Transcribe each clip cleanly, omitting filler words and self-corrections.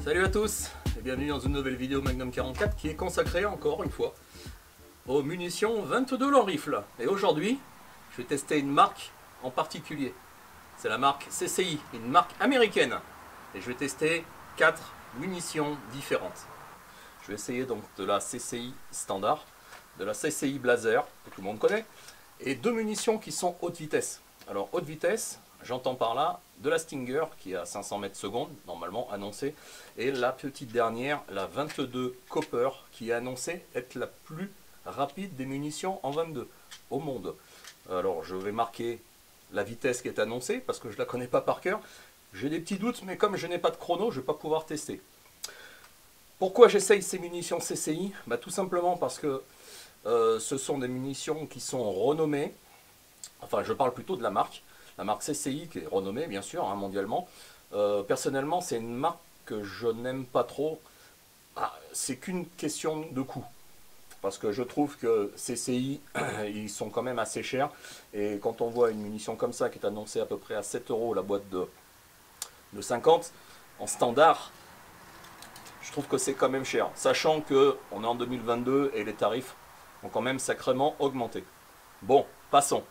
Salut à tous et bienvenue dans une nouvelle vidéo Magnum 44 qui est consacrée encore une fois aux munitions 22 long rifle. Et aujourd'hui, je vais tester une marque en particulier. C'est la marque CCI, une marque américaine. Et je vais tester 4 munitions différentes. Je vais essayer donc de la CCI standard, de la CCI Blazer, que tout le monde connaît, et 2 munitions qui sont haute vitesse. Alors haute vitesse, j'entends par là de la Stinger qui est à 500 mètres secondes, normalement annoncée, et la petite dernière, la 22 Copper, qui est annoncée être la plus rapide des munitions en 22 au monde. Alors je vais marquer la vitesse qui est annoncée, parce que je ne la connais pas par cœur. J'ai des petits doutes, mais comme je n'ai pas de chrono, je ne vais pas pouvoir tester. Pourquoi j'essaye ces munitions CCI? Tout simplement parce que ce sont des munitions qui sont renommées. Enfin, je parle plutôt de la marque CCI qui est renommée bien sûr mondialement. Personnellement, c'est une marque que je n'aime pas trop. C'est qu'une question de coût. Parce que je trouve que CCI, ils sont quand même assez chers. Et quand on voit une munition comme ça qui est annoncée à peu près à 7 € la boîte de 50, en standard, je trouve que c'est quand même cher. Sachant qu'on est en 2022 et les tarifs ont quand même sacrément augmenté. Bon, passons.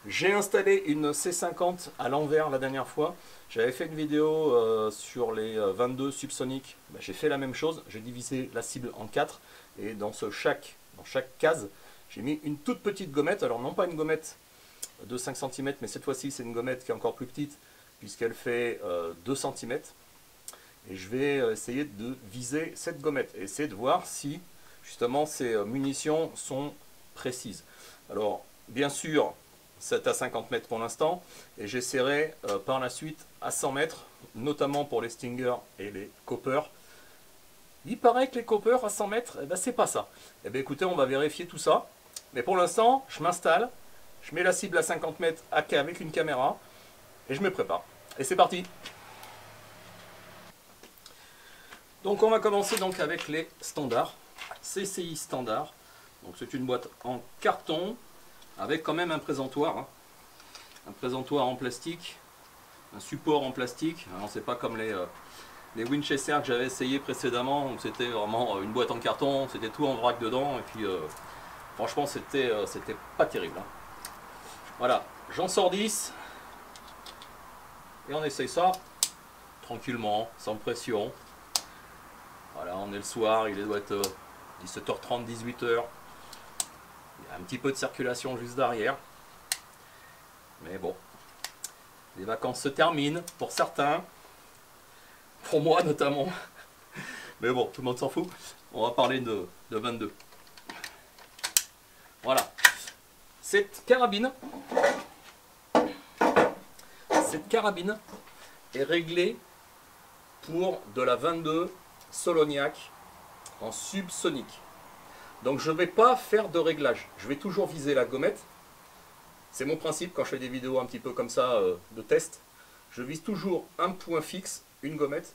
J'ai installé une C50 à l'envers la dernière fois. J'avais fait une vidéo sur les 22 subsoniques. J'ai fait la même chose. J'ai divisé la cible en 4. Et dans chaque case, j'ai mis une toute petite gommette. Alors non pas une gommette de 5 cm, mais cette fois-ci c'est une gommette qui est encore plus petite, puisqu'elle fait 2 cm. Et je vais essayer de viser cette gommette. Et essayer de voir si justement ces munitions sont précises. Alors bien sûr, c'est à 50 mètres pour l'instant, et j'essaierai par la suite à 100 mètres, notamment pour les Stinger et les Copper. Il paraît que les Copper à 100 mètres, c'est pas ça. Écoutez, on va vérifier tout ça. Mais pour l'instant, je m'installe, je mets la cible à 50 mètres avec une caméra, et je me prépare. Et c'est parti. Donc on va commencer donc avec les standards, CCI standard. Donc c'est une boîte en carton, avec quand même un présentoir en plastique, un support en plastique. Alors c'est pas comme les Winchester que j'avais essayé précédemment, où c'était vraiment une boîte en carton, c'était tout en vrac dedans, et puis franchement c'était pas terrible. Voilà, j'en sors 10, et on essaye ça tranquillement, sans pression. Voilà, on est le soir, il doit être 17h30, 18h. Il y a un petit peu de circulation juste derrière. Mais bon, les vacances se terminent pour certains. Pour moi notamment. Mais bon, tout le monde s'en fout. On va parler de 22. Voilà. Cette carabine est réglée pour de la 22 Solognac en subsonique. Donc je ne vais pas faire de réglage. Je vais toujours viser la gommette. C'est mon principe quand je fais des vidéos un petit peu comme ça de test. Je vise toujours un point fixe, une gommette.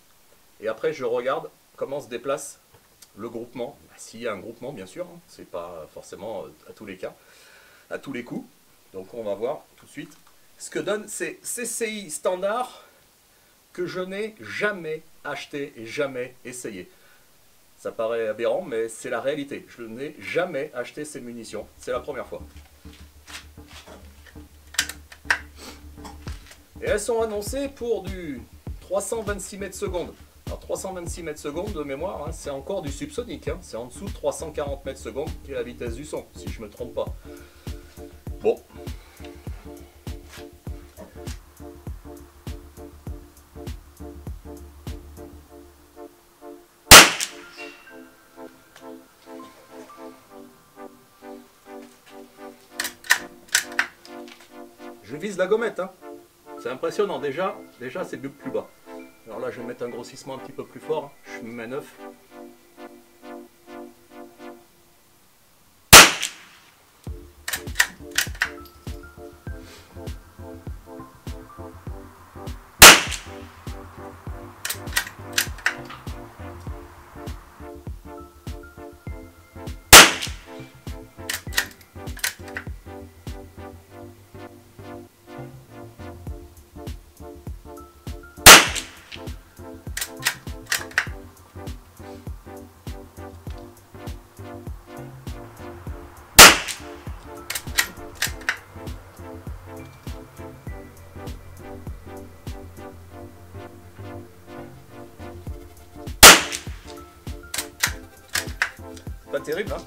Et après je regarde comment se déplace le groupement. S'il y a un groupement bien sûr. C'est pas forcément à tous les cas, à tous les coups. Donc on va voir tout de suite. Ce que donne ces CCI standard que je n'ai jamais acheté et jamais essayé. Ça paraît aberrant, mais c'est la réalité. Je n'ai jamais acheté ces munitions. C'est la première fois. Et elles sont annoncées pour du 326 mètres secondes. Alors 326 mètres secondes de mémoire, c'est encore du subsonique. C'est en dessous de 340 mètres secondes qui est la vitesse du son, si je ne me trompe pas. Bon. Je vise la gommette, c'est impressionnant, déjà c'est plus bas. Alors là je vais mettre un grossissement un petit peu plus fort, je me mets 9. terrible, hein.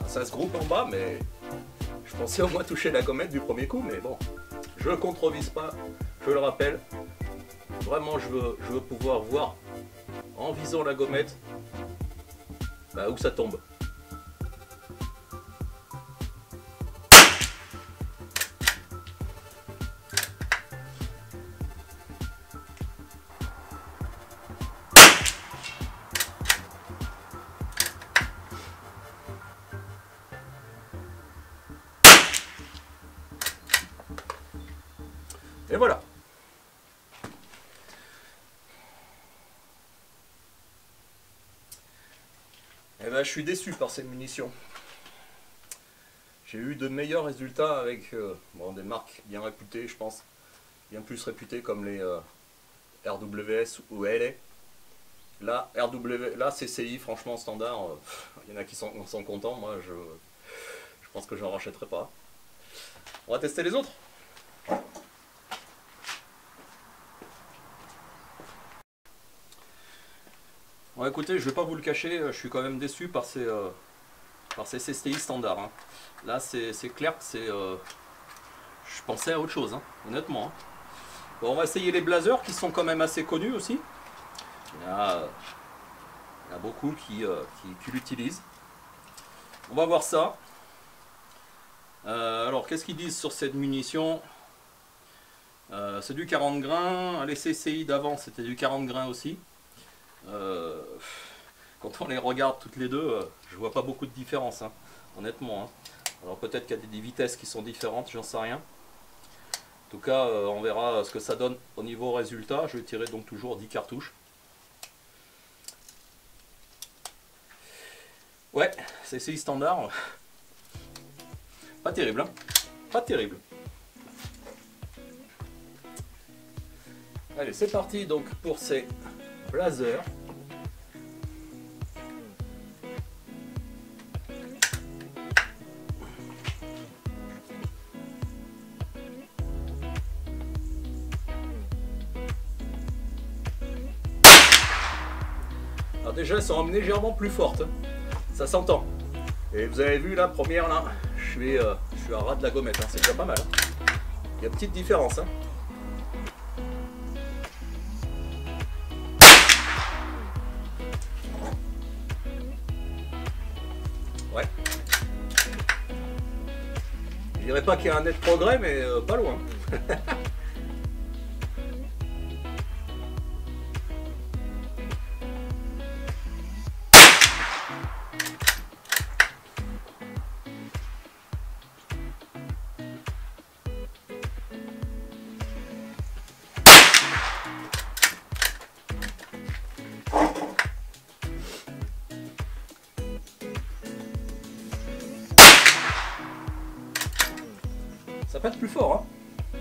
Ça se groupe en bas, mais je pensais au moins toucher la gommette du premier coup, mais bon, je contrevise pas, je le rappelle. Vraiment, je veux pouvoir voir en visant la gommette où ça tombe. Et voilà. Eh ben, je suis déçu par ces munitions. J'ai eu de meilleurs résultats avec bon, des marques bien réputées, je pense, bien plus réputées comme les RWS ou LA. Là, là CCI, franchement standard, il y en a qui sont contents. Moi, je pense que j'en rachèterai pas. On va tester les autres. Bon, écoutez, je vais pas vous le cacher, je suis quand même déçu par ces CCI standards, hein. Là, c'est clair que c'est... je pensais à autre chose, hein, honnêtement, hein. Bon, on va essayer les blazers qui sont quand même assez connus aussi. Il y a beaucoup qui l'utilisent. On va voir ça. Alors, qu'est-ce qu'ils disent sur cette munition? C'est du 40 grains. Les CCI d'avant, c'était du 40 grains aussi. Quand on les regarde toutes les deux, je vois pas beaucoup de différence, hein, honnêtement, hein. Alors peut-être qu'il y a des vitesses qui sont différentes, j'en sais rien. En tout cas, on verra ce que ça donne au niveau résultat. Je vais tirer donc toujours 10 cartouches. Ouais, CCI standard. Pas terrible, hein. Pas terrible. Allez, c'est parti donc pour ces blazers. Alors déjà, elles sont légèrement plus fortes, hein. Ça s'entend. Et vous avez vu la première là, je suis à ras de la gommette, hein. C'est déjà pas mal, hein. Il y a une petite différence, hein. Ouais. Je dirais pas qu'il y a un net progrès, mais pas loin. Ça peut être plus fort, hein.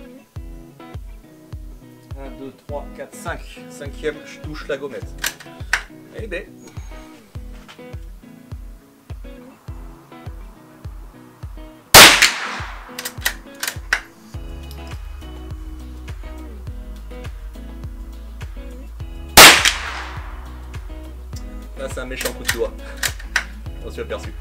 1, 2, 3, 4, 5. Cinquième, je touche la gommette. Eh ben. Là, c'est un méchant coup de doigt. Je m'en suis aperçu.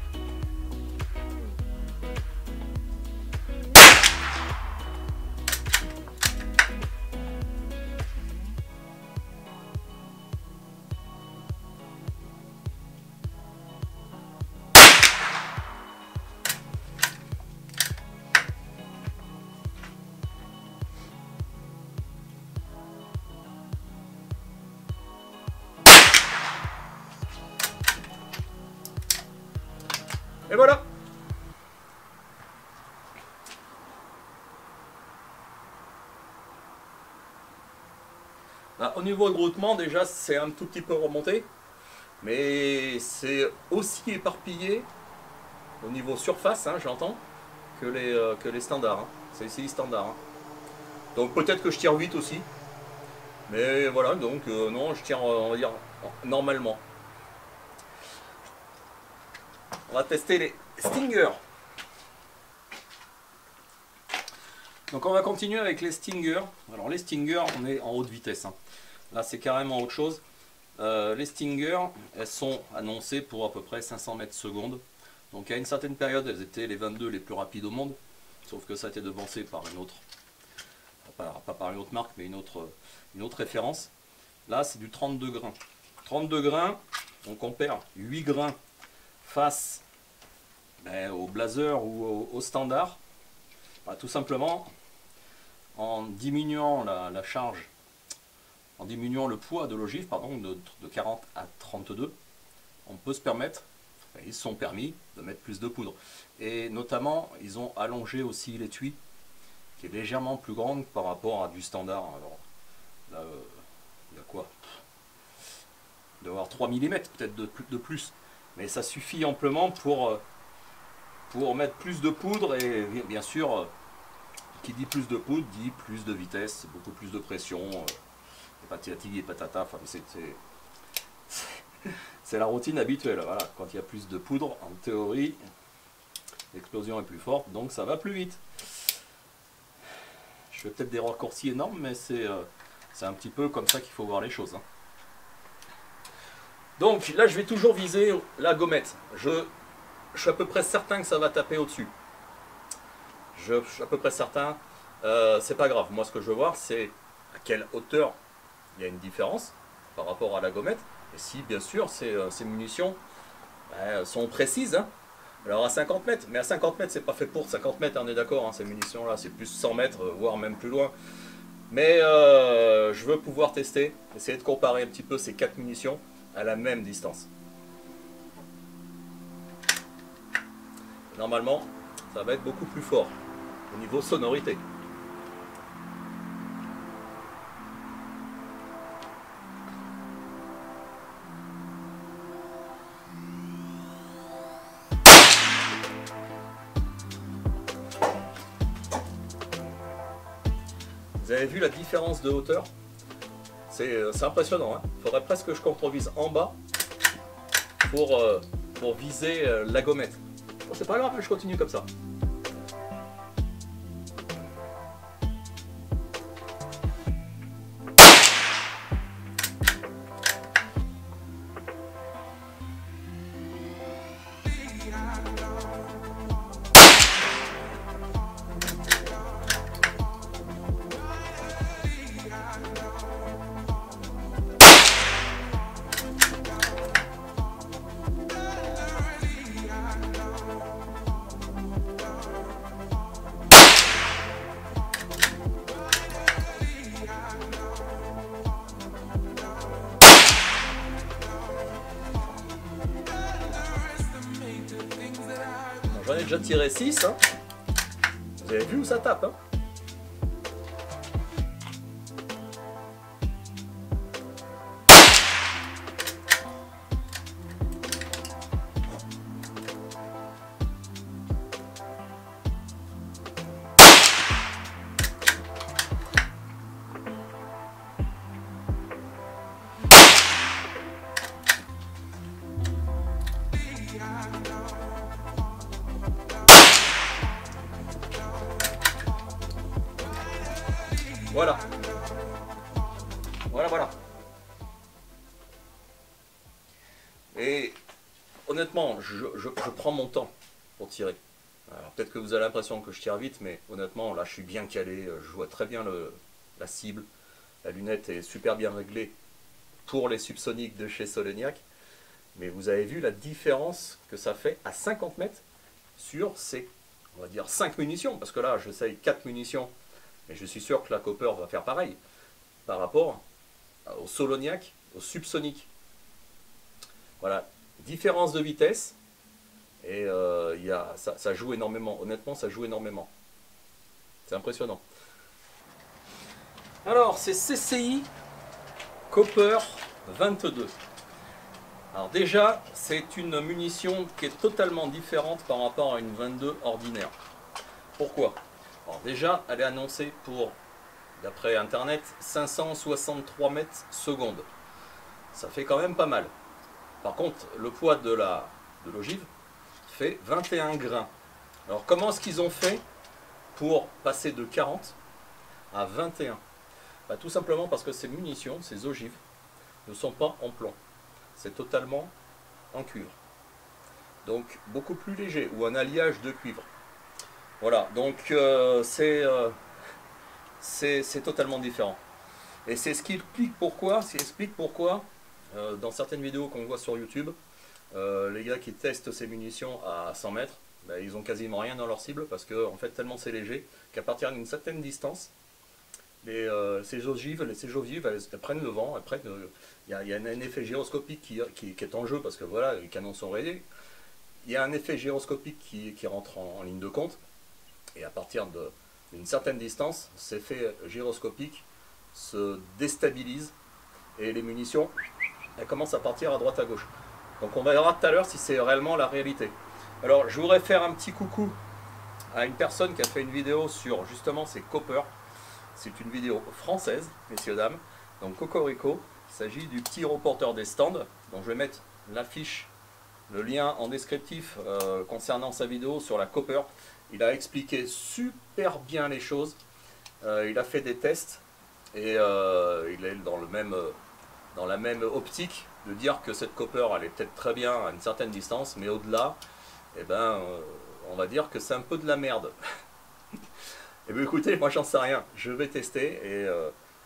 Et voilà. Au niveau de routement, déjà, c'est un tout petit peu remonté. Mais c'est aussi éparpillé au niveau surface, hein, j'entends, que les standards, hein. C'est ici standard, hein. Donc peut-être que je tire vite aussi. Mais voilà, donc non, je tire, on va dire, normalement. On va tester les Stinger. Donc on va continuer avec les Stinger. Alors les Stinger, on est en haute vitesse, hein. Là c'est carrément autre chose. Les Stinger, elles sont annoncées pour à peu près 500 mètres secondes. Donc à une certaine période, elles étaient les 22 les plus rapides au monde. Sauf que ça a été devancé par une autre, pas par une autre marque, mais une autre référence. Là, c'est du 32 grains. 32 grains, donc on perd 8 grains face au blazer ou au standard. Tout simplement, en diminuant la charge, en diminuant le poids de l'ogive, pardon, de 40 à 32, on peut se permettre, ils se sont permis de mettre plus de poudre. Et notamment, ils ont allongé aussi l'étui, qui est légèrement plus grande par rapport à du standard. Alors, là, il y a quoi? Il doit y avoir 3 mm peut-être de plus. Mais ça suffit amplement pour mettre plus de poudre. Et bien sûr, qui dit plus de poudre, dit plus de vitesse, beaucoup plus de pression. Et patati et patata, enfin, c'est la routine habituelle. Voilà. Quand il y a plus de poudre, en théorie, l'explosion est plus forte, donc ça va plus vite. Je fais peut-être des raccourcis énormes, mais c'est un petit peu comme ça qu'il faut voir les choses. Hein. Donc là, je vais toujours viser la gommette. Je suis à peu près certain que ça va taper au-dessus. Je suis à peu près certain. C'est pas grave. Moi, ce que je veux voir, c'est à quelle hauteur il y a une différence par rapport à la gommette. Et si, bien sûr, ces munitions sont précises. Hein. Alors à 50 mètres, mais à 50 mètres, c'est pas fait pour 50 mètres, on est d'accord, hein, ces munitions-là, c'est plus 100 mètres, voire même plus loin. Mais je veux pouvoir tester, essayer de comparer un petit peu ces 4 munitions à la même distance. Normalement, ça va être beaucoup plus fort au niveau sonorité. Vous avez vu la différence de hauteur? C'est impressionnant. Hein. Il faudrait presque que je contrebise en bas pour viser la gommette. Bon, c'est pas grave, je continue comme ça. J'en ai déjà tiré 6. Hein. Vous avez vu où ça tape hein. Voilà. Voilà. Et honnêtement, je prends mon temps pour tirer. Alors peut-être que vous avez l'impression que je tire vite, mais honnêtement, là je suis bien calé, je vois très bien la cible. La lunette est super bien réglée pour les subsoniques de chez Soleniac. Mais vous avez vu la différence que ça fait à 50 mètres sur ces, on va dire, 5 munitions. Parce que là, j'essaye 4 munitions. Et je suis sûr que la Copper va faire pareil par rapport au Soleniac, au subsonique. Voilà, différence de vitesse. Et ça joue énormément. Honnêtement, ça joue énormément. C'est impressionnant. Alors, c'est CCI Copper 22. Alors déjà, c'est une munition qui est totalement différente par rapport à une 22 ordinaire. Pourquoi ? Alors déjà, elle est annoncée pour, d'après internet, 563 mètres secondes. Ça fait quand même pas mal. Par contre, le poids de l'ogive fait 21 grains. Alors comment est-ce qu'ils ont fait pour passer de 40 à 21 ? Tout simplement parce que ces munitions, ces ogives, ne sont pas en plomb. C'est totalement en cuivre. Donc beaucoup plus léger, ou un alliage de cuivre. Voilà, donc c'est totalement différent. Et c'est ce qui explique pourquoi, dans certaines vidéos qu'on voit sur YouTube, les gars qui testent ces munitions à 100 mètres, ben, ils ont quasiment rien dans leur cible, parce que en fait tellement c'est léger qu'à partir d'une certaine distance, ces ogives, elles prennent le vent, il y a un effet gyroscopique qui est en jeu, parce que voilà, les canons sont rayés. Il y a un effet gyroscopique qui rentre en ligne de compte, et à partir d'une certaine distance, cet effet gyroscopique se déstabilise, et les munitions, elles commencent à partir à droite à gauche. Donc on verra tout à l'heure si c'est réellement la réalité. Alors je voudrais faire un petit coucou à une personne qui a fait une vidéo sur justement ces coppers. C'est une vidéo française, messieurs, dames. Donc Cocorico, il s'agit du petit reporter des stands. Donc je vais mettre l'affiche, le lien en descriptif concernant sa vidéo sur la copper. Il a expliqué super bien les choses. Il a fait des tests et il est dans la même optique de dire que cette copper elle est peut-être très bien à une certaine distance, mais au-delà, eh ben, on va dire que c'est un peu de la merde. Et bien écoutez, moi j'en sais rien, je vais tester et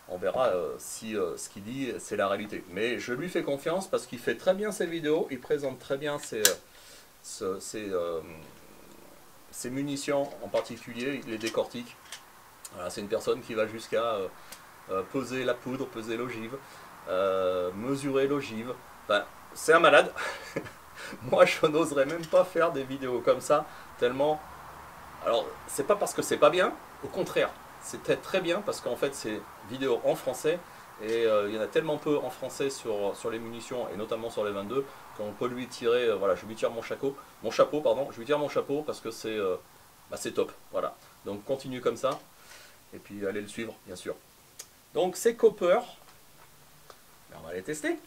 on verra si ce qu'il dit c'est la réalité. Mais je lui fais confiance parce qu'il fait très bien ses vidéos, il présente très bien ses munitions en particulier, il les décortique. Voilà, c'est une personne qui va jusqu'à peser la poudre, peser l'ogive, mesurer l'ogive. Enfin, c'est un malade. Moi je n'oserais même pas faire des vidéos comme ça, tellement... Alors, c'est pas parce que c'est pas bien, au contraire, c'est très bien parce qu'en fait c'est vidéo en français et il y en a tellement peu en français sur les munitions et notamment sur les 22 qu'on peut lui tirer, voilà, je lui tire mon chapeau, je lui tire mon chapeau parce que c'est top, voilà. Donc continue comme ça et puis allez le suivre bien sûr. Donc ces coppers, on va les tester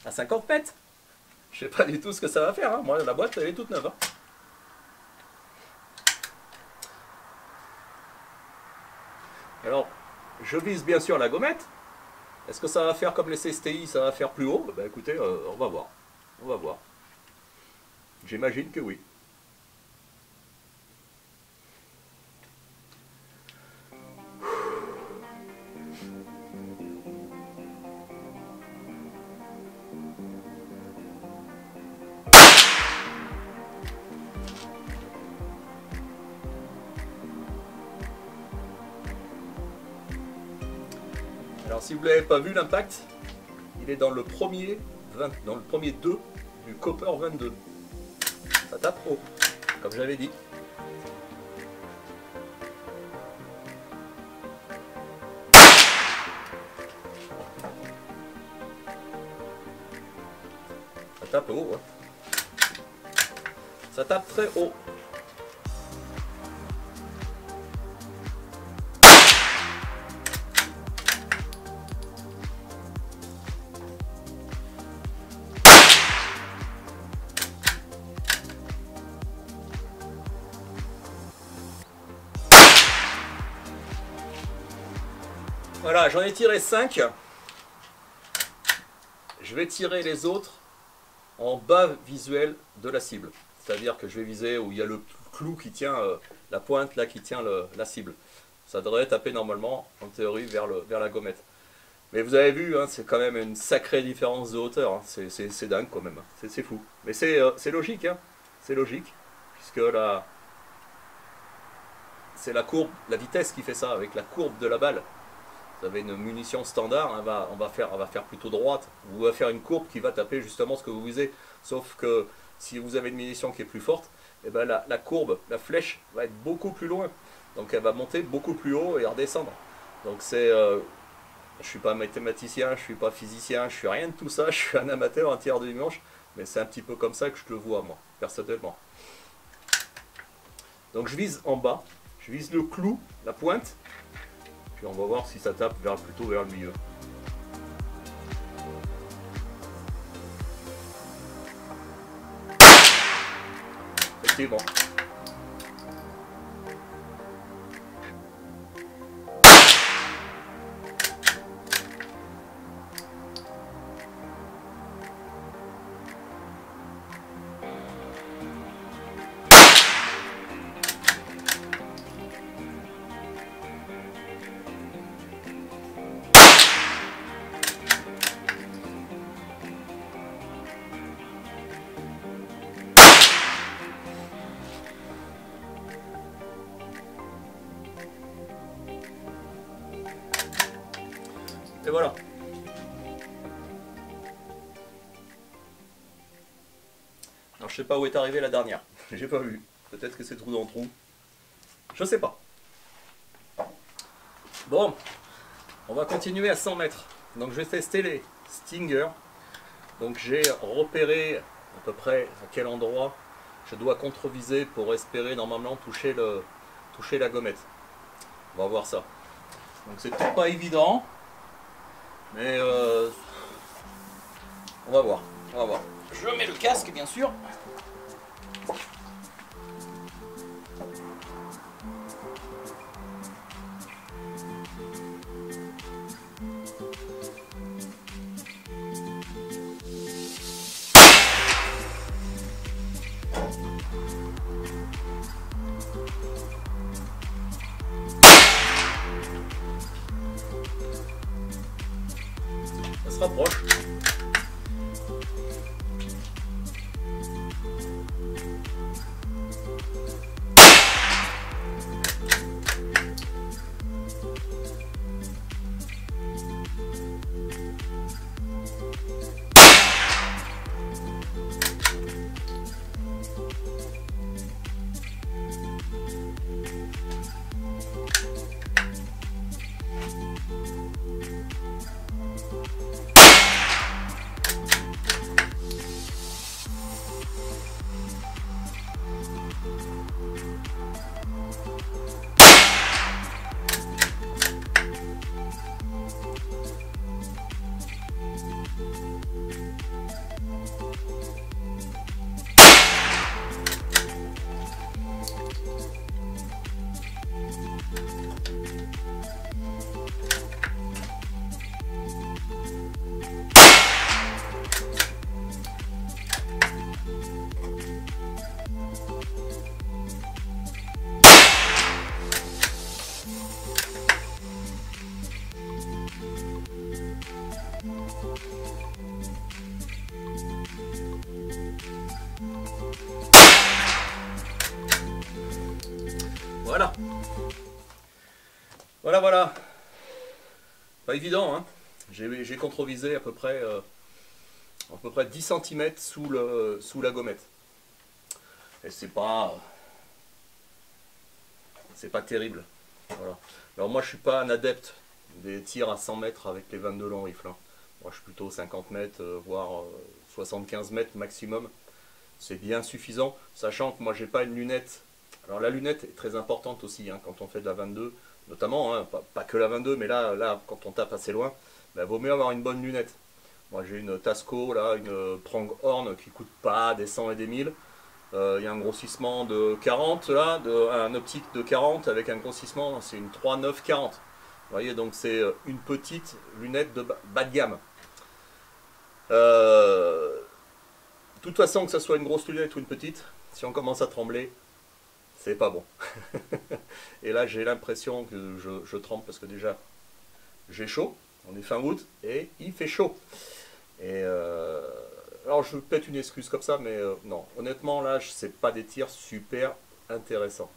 à 50 mètres. Je sais pas du tout ce que ça va faire, hein. Moi la boîte elle est toute neuve, hein. Alors, je vise bien sûr la gommette. Est-ce que ça va faire comme les CSTI, ça va faire plus haut? Ben écoutez, on va voir. On va voir. J'imagine que oui. Alors si vous ne l'avez pas vu l'impact, il est dans le premier 2 du Copper 22. Ça tape haut, comme j'avais dit. Ça tape haut, hein. Ça tape très haut. Voilà, j'en ai tiré 5. Je vais tirer les autres en bas visuel de la cible. C'est-à-dire que je vais viser où il y a le clou qui tient, la pointe là qui tient la cible. Ça devrait taper normalement, en théorie, vers la gommette. Mais vous avez vu, hein, c'est quand même une sacrée différence de hauteur. Hein. C'est dingue quand même. C'est fou. Mais c'est logique. Hein. C'est logique. Puisque là, c'est la courbe, la vitesse qui fait ça, avec la courbe de la balle. Vous avez une munition standard, elle va faire plutôt droite. Vous va faire une courbe qui va taper justement ce que vous visez. Sauf que si vous avez une munition qui est plus forte, et ben la courbe, la flèche va être beaucoup plus loin. Donc elle va monter beaucoup plus haut et redescendre. Donc c'est... je suis pas mathématicien, je suis pas physicien, je suis rien de tout ça. Je suis un amateur, un tireur de dimanche. Mais c'est un petit peu comme ça que je le vois moi, personnellement. Donc je vise en bas. Je vise le clou, la pointe. Puis on va voir si ça tape plutôt vers le milieu. Effectivement. voilà. Alors je sais pas où est arrivée la dernière. J'ai pas vu. Peut-être que c'est trou dans trou. Je sais pas. Bon, on va continuer à 100 mètres. Donc je vais tester les Stinger. Donc j'ai repéré à peu près à quel endroit je dois contre-viser pour espérer normalement toucher la gommette. On va voir ça. Donc c'est peut-être pas évident, mais on va voir. On va voir. Je mets le casque bien sûr. Ça se rapproche. Voilà. Voilà. Pas évident, hein. J'ai contre-visé à peu près 10 cm sous la gommette. Et c'est pas terrible. Voilà. Alors moi je suis pas un adepte des tirs à 100 mètres avec les 22 longs rifles. Hein. Moi je suis plutôt 50 mètres, voire 75 mètres maximum. C'est bien suffisant, sachant que moi j'ai pas une lunette. Alors la lunette est très importante aussi hein, quand on fait de la 22, notamment, hein, pas que la 22, mais là quand on tape assez loin, ben, vaut mieux avoir une bonne lunette. Moi j'ai une Tasco, là, une Pronghorn qui coûte pas des 100 et des 1000. Il y a un grossissement de 40 là, un optique de 40 avec un grossissement, c'est une 3,940. Vous voyez, donc c'est une petite lunette de bas de gamme. De toute façon, que ce soit une grosse lunette ou une petite, si on commence à trembler, c'est pas bon. Et là, j'ai l'impression que je tremble parce que déjà, j'ai chaud. On est fin août et il fait chaud. Et alors, je peut-être une excuse comme ça, mais non. Honnêtement, là, c'est pas des tirs super intéressants.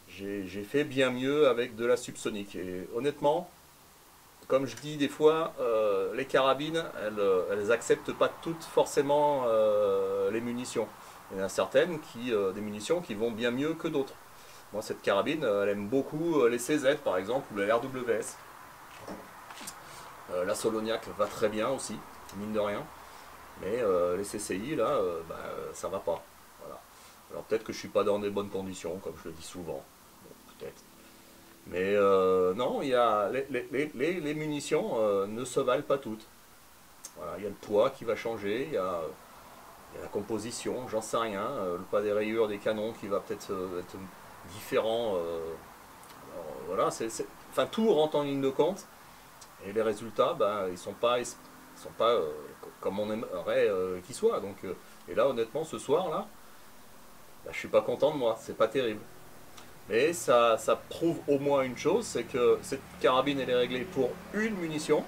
J'ai fait bien mieux avec de la subsonique. Et honnêtement, comme je dis des fois, les carabines, elles acceptent pas toutes forcément les munitions. Il y en a certaines des munitions qui vont bien mieux que d'autres. Moi, cette carabine, elle aime beaucoup les CZ par exemple, ou la RWS. La Soloniac va très bien aussi, mine de rien. Mais les CCI, là, ça va pas. Voilà. Alors peut-être que je suis pas dans des bonnes conditions, comme je le dis souvent. Bon, peut-être. Mais non, il y a les munitions ne se valent pas toutes. Voilà, il y a le poids qui va changer, il y a la composition, j'en sais rien, le pas des rayures des canons qui va peut-être être différent. Voilà, enfin, tout rentre en ligne de compte et les résultats, ils sont pas comme on aimerait qu'ils soient. Donc, et là, honnêtement, ce soir là, je suis pas content de moi, c'est pas terrible. Mais ça prouve au moins une chose, c'est que cette carabine elle est réglée pour une munition,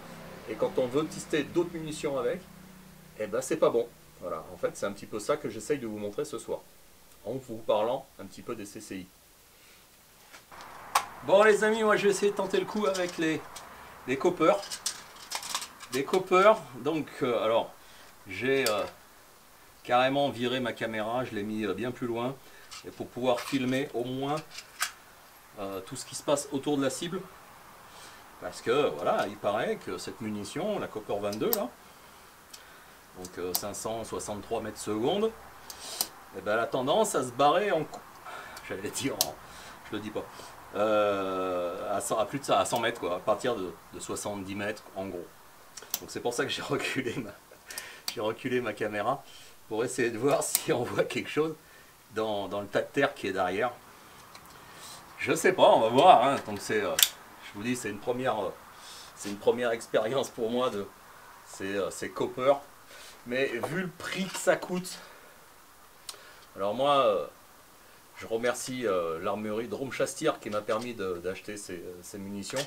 et quand on veut tester d'autres munitions avec, eh ben c'est pas bon. Voilà, en fait c'est un petit peu ça que j'essaye de vous montrer ce soir, en vous parlant un petit peu des CCI. Bon les amis, moi je vais essayer de tenter le coup avec les coppers. des Cooper. Donc alors j'ai carrément viré ma caméra, je l'ai mis bien plus loin, et pour pouvoir filmer au moins tout ce qui se passe autour de la cible. Parce que voilà, il paraît que cette munition, la Cooper 22 là, donc 563 mètres secondes, et ben, elle a tendance à se barrer en... J'allais dire, je le dis pas, à plus de ça, à 100 mètres quoi, à partir de 70 mètres en gros. Donc c'est pour ça que j'ai reculé ma caméra pour essayer de voir si on voit quelque chose dans le tas de terre qui est derrière. Je sais pas, on va voir. Hein. Donc c'est, je vous dis, c'est une première expérience pour moi de ces Cooper. Mais vu le prix que ça coûte, alors moi, je remercie l'armurerie Drôme-Chastir qui m'a permis d'acheter ces munitions.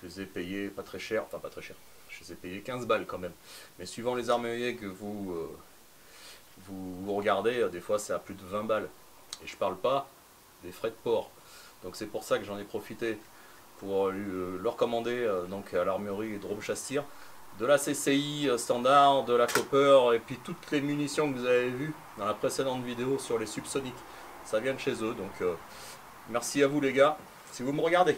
Je les ai payées pas très cher, enfin pas très cher. Je les ai payées 15 balles quand même. Mais suivant les armuriers que vous regardez, des fois c'est à plus de 20 balles. Et je parle pas des frais de port. Donc c'est pour ça que j'en ai profité pour leur commander donc à l'armurerie Drôme-Chastir de la CCI standard, de la Cooper et puis toutes les munitions que vous avez vues dans la précédente vidéo sur les subsoniques. Ça vient de chez eux, donc merci à vous les gars, si vous me regardez.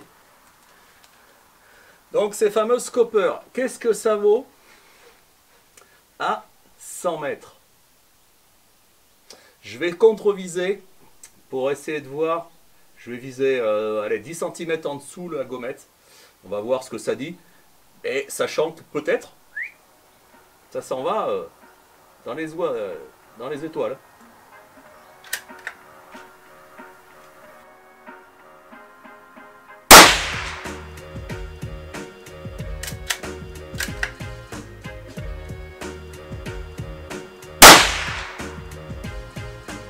Donc ces fameuses Cooper, qu'est-ce que ça vaut à 100 mètres? Je vais contre-viser pour essayer de voir. Je vais viser allez, 10 cm en dessous la gommette. On va voir ce que ça dit. Et sachant que peut-être, ça s'en va dans les étoiles.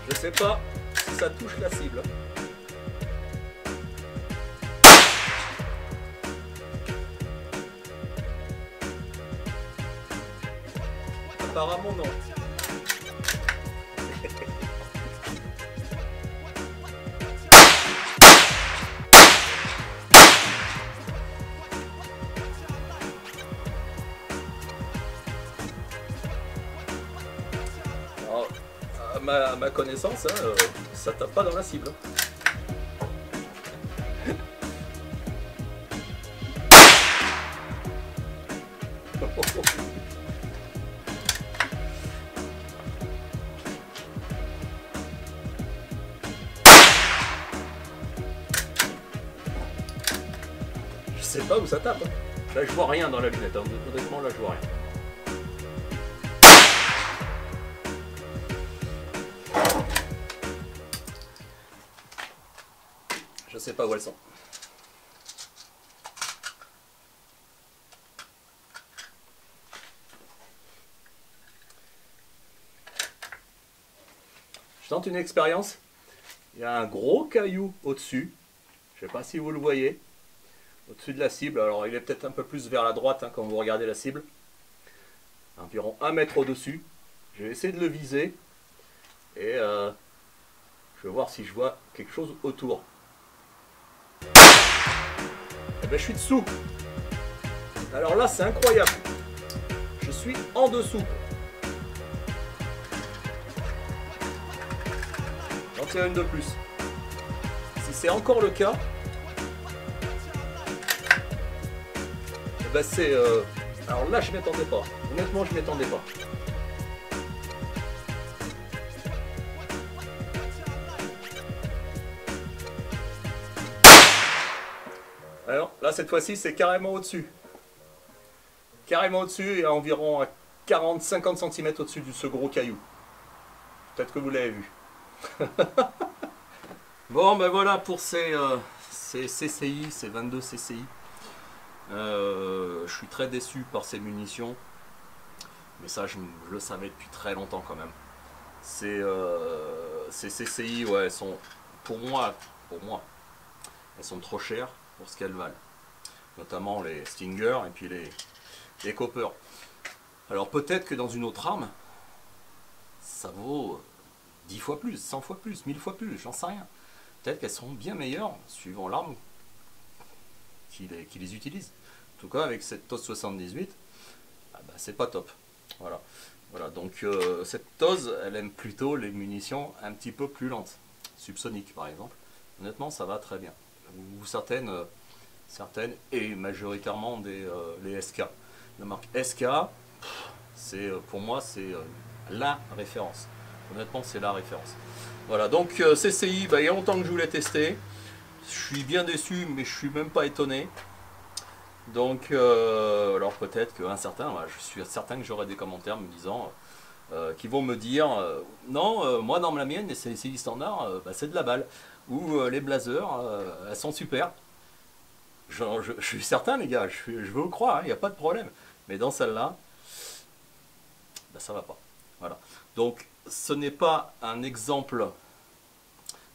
Je sais pas si ça touche la cible. Apparemment non. Alors, à ma connaissance, hein, ça tape pas dans la cible. Je sais pas où ça tape. Hein. Là je vois rien dans la lunette. Hein. Honnêtement là je vois rien. Je sais pas où elles sont. Je tente une expérience. Il y a un gros caillou au-dessus. Je sais pas si vous le voyez. Au-dessus de la cible. Alors il est peut-être un peu plus vers la droite hein, quand vous regardez la cible. Environ 1 mètre au-dessus. Je vais essayer de le viser. Et je vais voir si je vois quelque chose autour. Eh ben je suis dessous. Alors là c'est incroyable. Je suis en dessous. J'en tire une de plus. Si c'est encore le cas, eh ben c'est... alors là je m'y attendais pas. Honnêtement je m'y attendais pas. Alors là cette fois-ci c'est carrément au-dessus. Carrément au-dessus et à environ 40-50 cm au-dessus de ce gros caillou. Peut-être que vous l'avez vu. Bon ben voilà pour ces CCI, ces 22 CCI. Je suis très déçu par ces munitions. Mais ça je le savais depuis très longtemps quand même. Ces CCI, ouais, elles sont pour moi, elles sont trop chères pour ce qu'elles valent. Notamment les Stinger et puis les Cooper. Alors peut-être que dans une autre arme, ça vaut 10 fois plus, 100 fois plus, 1000 fois plus, j'en sais rien. Peut-être qu'elles seront bien meilleures suivant l'arme qui les utilise. En tout cas avec cette TOS 78, bah, c'est pas top. Voilà. Voilà, donc cette TOS, elle aime plutôt les munitions un petit peu plus lentes. Subsoniques par exemple. Honnêtement, ça va très bien. Ou certaines, et majoritairement les SK. La marque SK, pour moi, c'est la référence. Honnêtement, c'est la référence. Voilà, donc CCI, bah, il y a longtemps que je voulais tester. Je suis bien déçu, mais je suis même pas étonné. Donc, alors peut-être qu'un certain, je suis certain que j'aurai des commentaires me disant, qui vont me dire, non, moi dans la mienne, les CCI standard, bah, c'est de la balle. Ou les blazers, elles sont super. Je suis certain, les gars, je veux vous croire, il n'y a pas de problème. Mais dans celle-là, bah, ça va pas. Voilà. Donc, ce n'est pas un exemple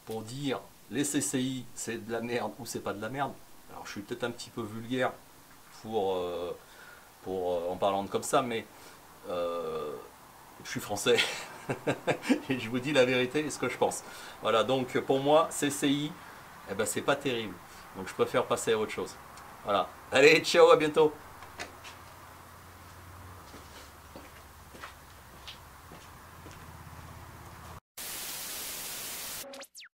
pour dire les CCI, c'est de la merde ou c'est pas de la merde. Alors, je suis peut-être un petit peu vulgaire en parlant comme ça, mais je suis français et je vous dis la vérité et ce que je pense. Voilà, donc pour moi, CCI, eh ben, c'est pas terrible. Donc je préfère passer à autre chose. Voilà. Allez, ciao, à bientôt.